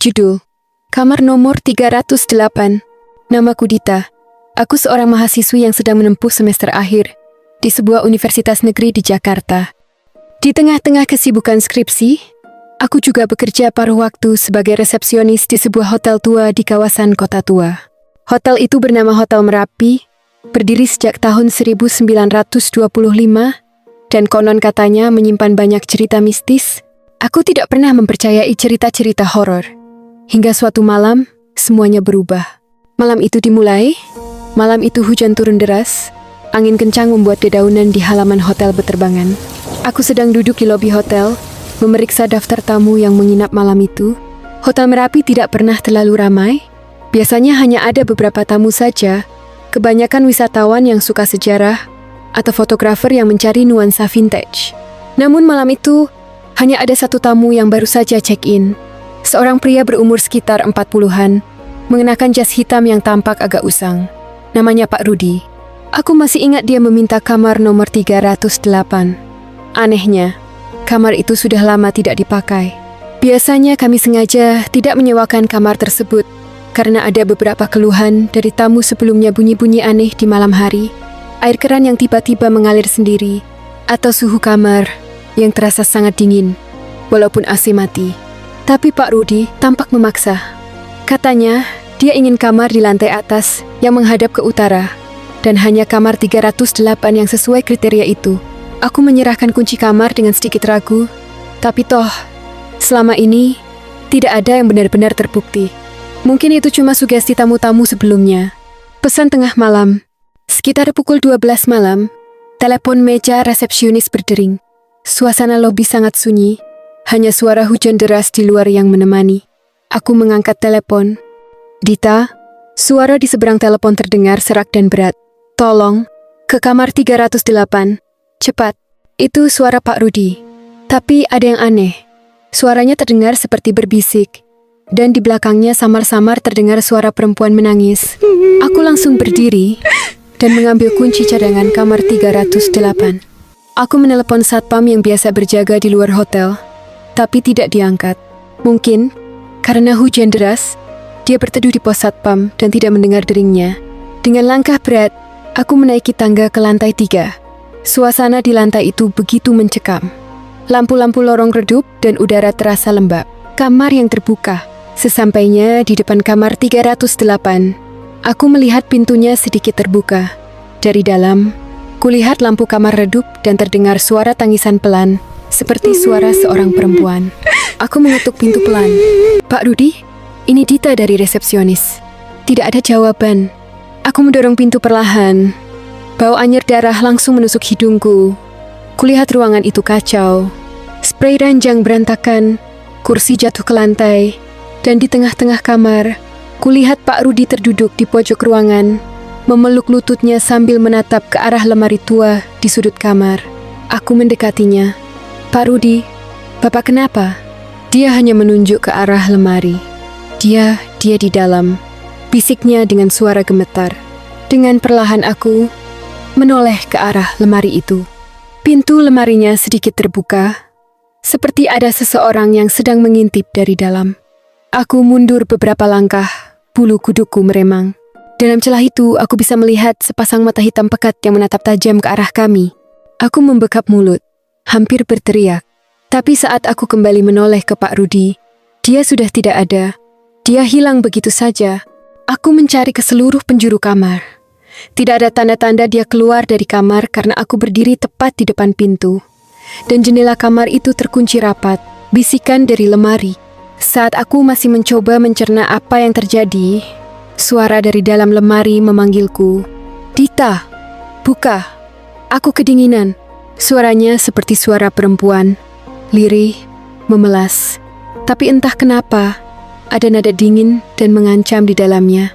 Judul, Kamar nomor 308. Namaku Dita. Aku seorang mahasiswi yang sedang menempuh semester akhir di sebuah universitas negeri di Jakarta. Di tengah-tengah kesibukan skripsi, aku juga bekerja paruh waktu sebagai resepsionis di sebuah hotel tua di kawasan Kota Tua. Hotel itu bernama Hotel Merapi, berdiri sejak tahun 1925, dan konon katanya menyimpan banyak cerita mistis. Aku tidak pernah mempercayai cerita-cerita horor. Hingga suatu malam, semuanya berubah. Malam itu dimulai. Malam itu hujan turun deras. Angin kencang membuat dedaunan di halaman hotel berterbangan. Aku sedang duduk di lobi hotel, memeriksa daftar tamu yang menginap malam itu. Hotel Merapi tidak pernah terlalu ramai. Biasanya hanya ada beberapa tamu saja, kebanyakan wisatawan yang suka sejarah atau fotografer yang mencari nuansa vintage. Namun malam itu, hanya ada satu tamu yang baru saja check-in. Seorang pria berumur sekitar 40-an, mengenakan jas hitam yang tampak agak usang. Namanya Pak Rudi. Aku masih ingat dia meminta kamar nomor 308. Anehnya, kamar itu sudah lama tidak dipakai. Biasanya kami sengaja tidak menyewakan kamar tersebut karena ada beberapa keluhan dari tamu sebelumnya, bunyi-bunyi aneh di malam hari, air keran yang tiba-tiba mengalir sendiri, atau suhu kamar yang terasa sangat dingin, walaupun AC mati. Tapi Pak Rudi tampak memaksa. Katanya, dia ingin kamar di lantai atas yang menghadap ke utara, dan hanya kamar 308 yang sesuai kriteria itu. Aku menyerahkan kunci kamar dengan sedikit ragu, tapi toh, selama ini, tidak ada yang benar-benar terbukti. Mungkin itu cuma sugesti tamu-tamu sebelumnya. Pesan tengah malam. Sekitar pukul 12 malam, telepon meja resepsionis berdering. Suasana lobi sangat sunyi, hanya suara hujan deras di luar yang menemani. Aku mengangkat telepon. Dita, suara di seberang telepon terdengar serak dan berat. Tolong, ke kamar 308. Cepat. Itu suara Pak Rudi. Tapi ada yang aneh. Suaranya terdengar seperti berbisik, dan di belakangnya samar-samar terdengar suara perempuan menangis. Aku langsung berdiri dan mengambil kunci cadangan kamar 308. Aku menelepon satpam yang biasa berjaga di luar hotel, tapi tidak diangkat. Mungkin karena hujan deras, dia berteduh di pos satpam dan tidak mendengar deringnya. Dengan langkah berat, aku menaiki tangga ke lantai 3. Suasana di lantai itu begitu mencekam. Lampu-lampu lorong redup dan udara terasa lembab. Kamar yang terbuka. Sesampainya di depan kamar 308, aku melihat pintunya sedikit terbuka. Dari dalam, kulihat lampu kamar redup dan terdengar suara tangisan pelan, seperti suara seorang perempuan. Aku mengetuk pintu pelan. Pak Rudi? Ini Dita dari resepsionis. Tidak ada jawaban. Aku mendorong pintu perlahan. Bau anyir darah langsung menusuk hidungku. Kulihat ruangan itu kacau. Spray ranjang berantakan, kursi jatuh ke lantai, dan di tengah-tengah kamar, kulihat Pak Rudi terduduk di pojok ruangan, memeluk lututnya sambil menatap ke arah lemari tua di sudut kamar. Aku mendekatinya. Pak Rudi, Bapak kenapa? Dia hanya menunjuk ke arah lemari. Dia di dalam, bisiknya dengan suara gemetar. Dengan perlahan aku menoleh ke arah lemari itu. Pintu lemarinya sedikit terbuka, seperti ada seseorang yang sedang mengintip dari dalam. Aku mundur beberapa langkah, bulu kuduku meremang. Dalam celah itu, aku bisa melihat sepasang mata hitam pekat yang menatap tajam ke arah kami. Aku membekap mulut, hampir berteriak. Tapi saat aku kembali menoleh ke Pak Rudi, dia sudah tidak ada. Dia hilang begitu saja. Aku mencari ke seluruh penjuru kamar. Tidak ada tanda-tanda dia keluar dari kamar karena aku berdiri tepat di depan pintu. Dan jendela kamar itu terkunci rapat, bisikan dari lemari. Saat aku masih mencoba mencerna apa yang terjadi, suara dari dalam lemari memanggilku. Dita, buka. Aku kedinginan. Suaranya seperti suara perempuan. Lirih, memelas. Tapi entah kenapa, ada nada dingin dan mengancam di dalamnya.